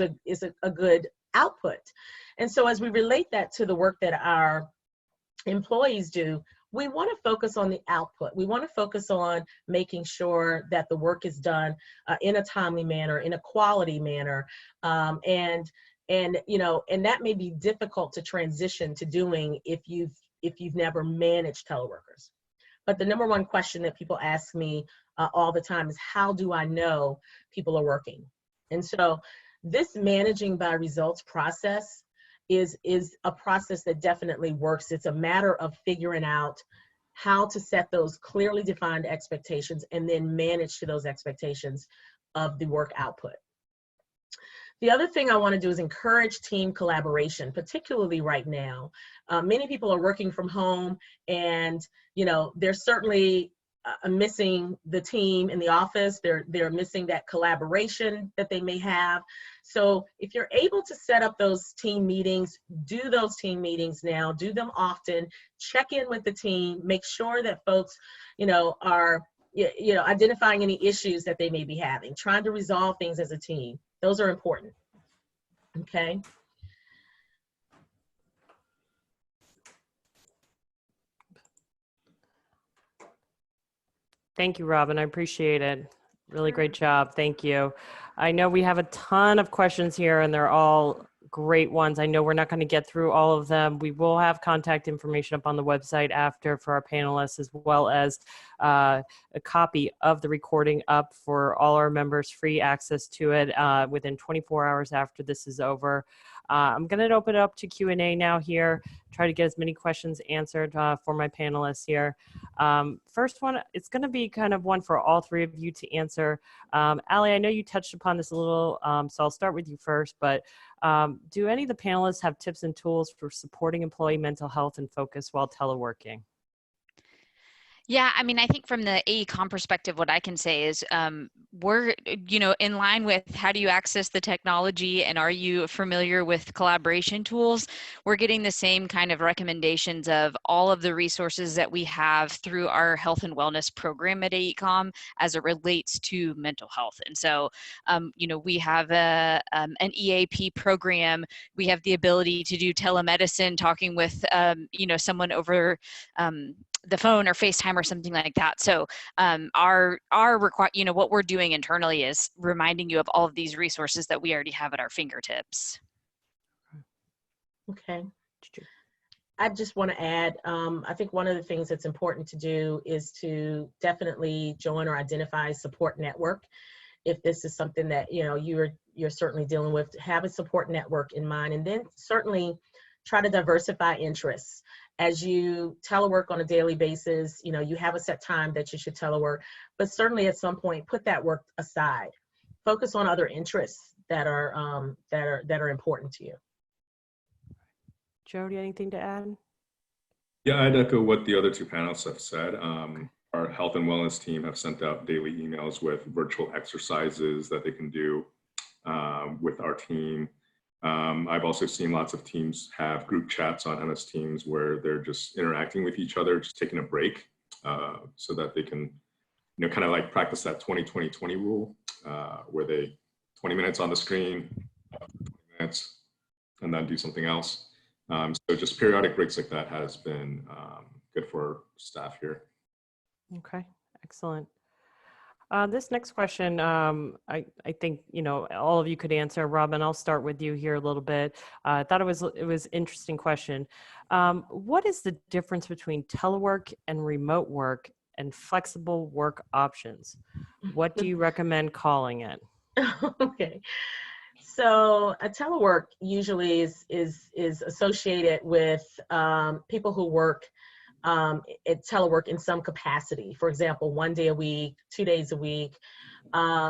a good output. And so as we relate that to the work that our employees do, we want to focus on the output. We want to focus on making sure that the work is done in a timely manner, in a quality manner, and And, and that may be difficult to transition to doing if you've never managed teleworkers. But the number one question that people ask me all the time is, how do I know people are working? And so this managing by results process is a process that definitely works. It's a matter of figuring out how to set those clearly defined expectations and then manage to those expectations of the work output. The other thing I want to do is encourage team collaboration, particularly right now. Many people are working from home, and they're certainly missing the team in the office. They're missing that collaboration that they may have. So if you're able to set up those team meetings, do those team meetings now, do them often, check in with the team, make sure that folks, are identifying any issues that they may be having, trying to resolve things as a team. Those are important. Okay. Thank you, Robin. I appreciate it. Really great job. Thank you. I know we have a ton of questions here, and they're all great ones. I know we're not going to get through all of them. We will have contact information up on the website after for our panelists, as well as a copy of the recording up for all our members, free access to it within 24 hours after this is over. I'm going to open it up to Q&A now here, try to get as many questions answered for my panelists here. First one, it's going to be kind of one for all three of you to answer. Allie, I know you touched upon this a little, so I'll start with you first, but do any of the panelists have tips and tools for supporting employee mental health and focus while teleworking? Yeah, I mean, I think from the AECOM perspective, what I can say is we're, in line with how do you access the technology and are you familiar with collaboration tools? We're getting the same kind of recommendations of all of the resources that we have through our health and wellness program at AECOM as it relates to mental health. And so, we have an EAP program. We have the ability to do telemedicine, talking with, someone over the phone or FaceTime or something like that. So what we're doing internally is reminding you of all of these resources that we already have at our fingertips. Okay. I just want to add, I think one of the things that's important to do is to definitely join or identify a support network. If this is something that, you're certainly dealing with, have a support network in mind, and then certainly try to diversify interests. As you telework on a daily basis, you have a set time that you should telework, but certainly at some point put that work aside. Focus on other interests that are important to you. Jody, anything to add? Yeah, I'd echo what the other two panelists have said. Our health and wellness team have sent out daily emails with virtual exercises that they can do with our team. I've also seen lots of teams have group chats on MS Teams where they're just interacting with each other, just taking a break so that they can, kind of like practice that 20-20-20 rule where they 20 minutes on the screen, 20 minutes, and then do something else. So just periodic breaks like that has been good for staff here. Okay, excellent. This next question, I think, all of you could answer. Robin, I'll start with you here a little bit. I thought it was interesting question. What is the difference between telework and remote work and flexible work options? What do you recommend calling it? Okay. So a telework usually is associated with people who work at telework in some capacity. For example, 1 day a week, 2 days a week.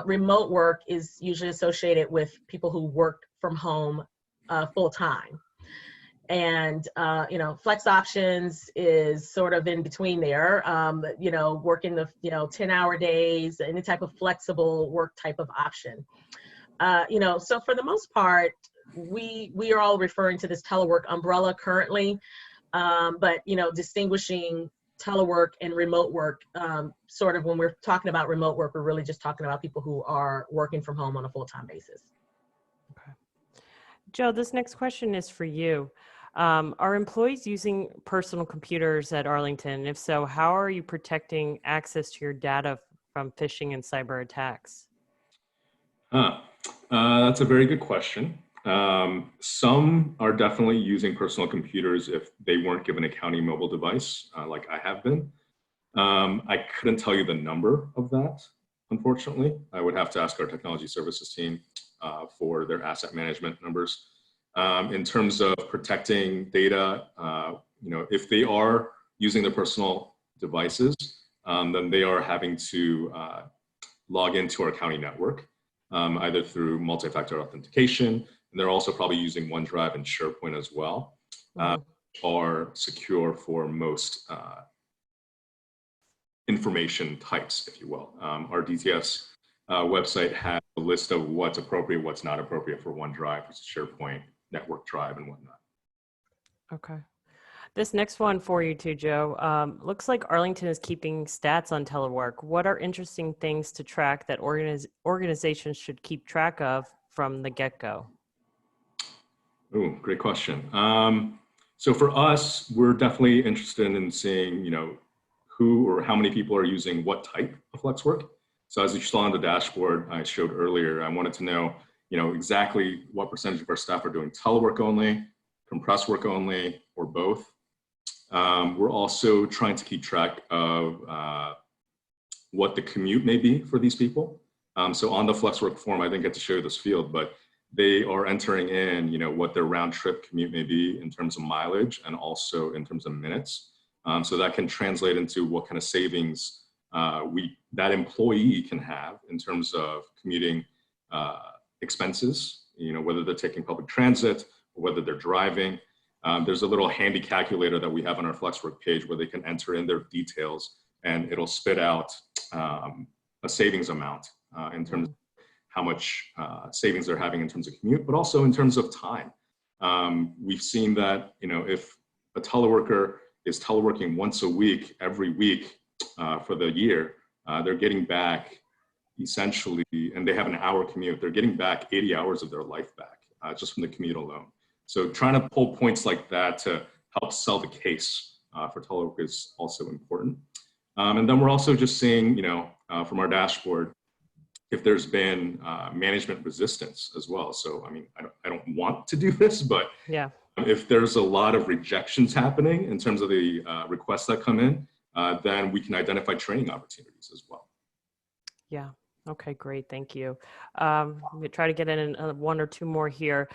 Remote work is usually associated with people who work from home full time. And, flex options is sort of in between there, working the, 10-hour days, any type of flexible work type of option. So for the most part, we are all referring to this telework umbrella currently. But, distinguishing telework and remote work, sort of when we're talking about remote work, we're really just talking about people who are working from home on a full-time basis. Okay. Joe, this next question is for you. Are employees using personal computers at Arlington? If so, how are you protecting access to your data from phishing and cyber attacks? That's a very good question. Some are definitely using personal computers if they weren't given a county mobile device, like I have been. I couldn't tell you the number of that, unfortunately. I would have to ask our technology services team for their asset management numbers. In terms of protecting data, if they are using their personal devices, then they are having to log into our county network, either through multi-factor authentication, and they're also probably using OneDrive and Sharepoint as well, are secure for most information types, if you will. Our DTS website has a list of what's appropriate, what's not appropriate for OneDrive, versus Sharepoint, Network Drive, and whatnot. Okay. This next one for you too, Joe. Looks like Arlington is keeping stats on telework. What are interesting things to track that organizations should keep track of from the get-go? Oh, great question. So for us, we're definitely interested in seeing, who or how many people are using what type of flex work. So as you saw on the dashboard I showed earlier, I wanted to know, exactly what percentage of our staff are doing telework only, compressed work only, or both. We're also trying to keep track of what the commute may be for these people. So on the FlexWork form, I didn't get to show you this field, but they are entering in, what their round trip commute may be in terms of mileage and also in terms of minutes. So that can translate into what kind of savings that employee can have in terms of commuting expenses, whether they're taking public transit or whether they're driving. There's a little handy calculator that we have on our FlexWork page where they can enter in their details and it'll spit out a savings amount in terms of how much savings they're having in terms of commute, but also in terms of time. We've seen that, if a teleworker is teleworking once a week, every week for the year, they're getting back essentially, and they have an hour commute, they're getting back 80 hours of their life back just from the commute alone. So trying to pull points like that to help sell the case for telework is also important. And then we're also just seeing, from our dashboard, if there's been management resistance as well. So, I don't want to do this, but yeah, if there's a lot of rejections happening in terms of the requests that come in, then we can identify training opportunities as well. Yeah. Okay, great. Thank you. We try to get in one or two more here.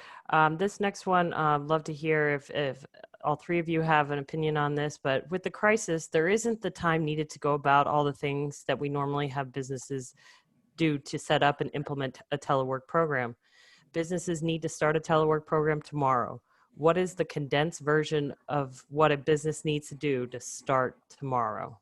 This next one, love to hear if all three of you have an opinion on this, but with the crisis, there isn't the time needed to go about all the things that we normally have businesses do to set up and implement a telework program. Businesses need to start a telework program tomorrow. What is the condensed version of what a business needs to do to start tomorrow?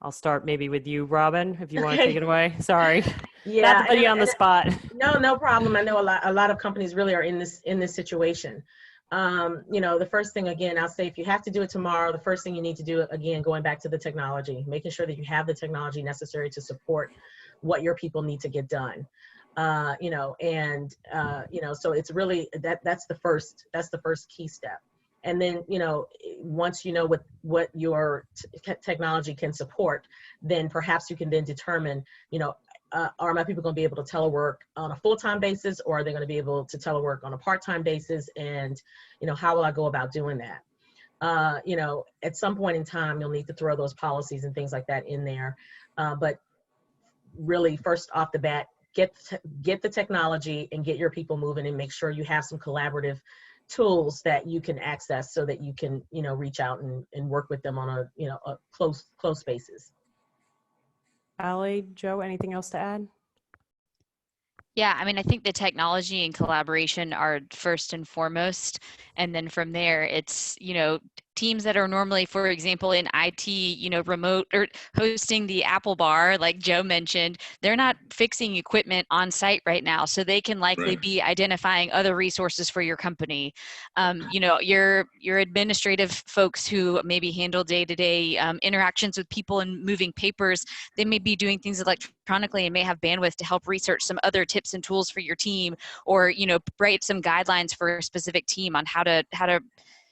I'll start maybe with you, Robin, if you want to take it away. Sorry. Yeah. Not to put you on the spot. No problem. I know a lot of companies really are in this situation. The first thing, again, I'll say if you have to do it tomorrow, the first thing you need to do, again, going back to the technology, making sure that you have the technology necessary to support what your people need to get done. So it's really, that's the first key step. And then, once you know what your technology can support, then perhaps you can then determine, are my people going to be able to telework on a full-time basis, or are they going to be able to telework on a part-time basis? And, how will I go about doing that? At some point in time, you'll need to throw those policies and things like that in there. But really, first off the bat, get the technology and get your people moving, and make sure you have some collaborative tools that you can access so that you can, reach out and work with them on a close basis. Allie, Joe, anything else to add? Yeah, I think the technology and collaboration are first and foremost. And then from there, it's, teams that are normally, for example, in IT, remote or hosting the Apple bar, like Joe mentioned, they're not fixing equipment on site right now. So they can likely be identifying other resources for your company. Your administrative folks who maybe handle day-to-day interactions with people and moving papers, they may be doing things electronically and may have bandwidth to help research some other tips and tools for your team, or, write some guidelines for a specific team on how to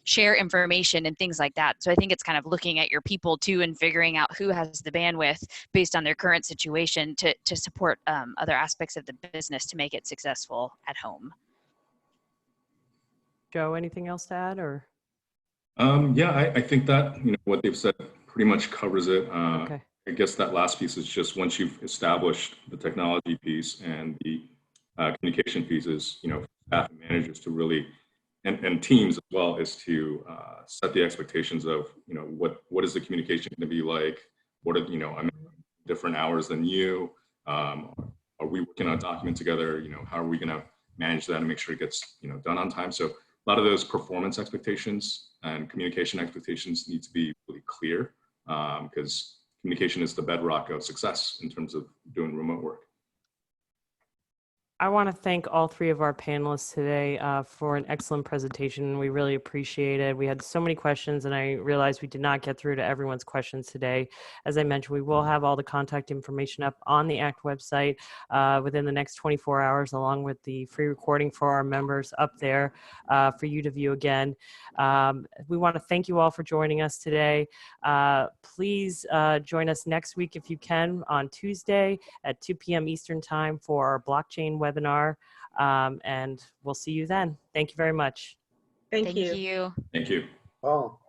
share information and things like that. So I think it's kind of looking at your people too and figuring out who has the bandwidth based on their current situation to support other aspects of the business to make it successful at home. Joe, anything else to add, or? Yeah, I think that, what they've said pretty much covers it. Okay. I guess that last piece is just once you've established the technology piece and the communication pieces, staff and managers to really, and teams as well, is to set the expectations of, what is the communication going to be like? What are, I'm different hours than you. Are we working on a document together? How are we going to manage that and make sure it gets, done on time? So a lot of those performance expectations and communication expectations need to be really clear, because communication is the bedrock of success in terms of doing remote work. I want to thank all three of our panelists today for an excellent presentation. We really appreciate it. We had so many questions, and I realized we did not get through to everyone's questions today. As I mentioned, we will have all the contact information up on the ACT website within the next 24 hours, along with the free recording for our members up there for you to view again. We want to thank you all for joining us today. Please join us next week if you can on Tuesday at 2 p.m. Eastern Time for our blockchain webinar, and we'll see you then. Thank you very much. Thank you. Thank you. Thank you. Oh.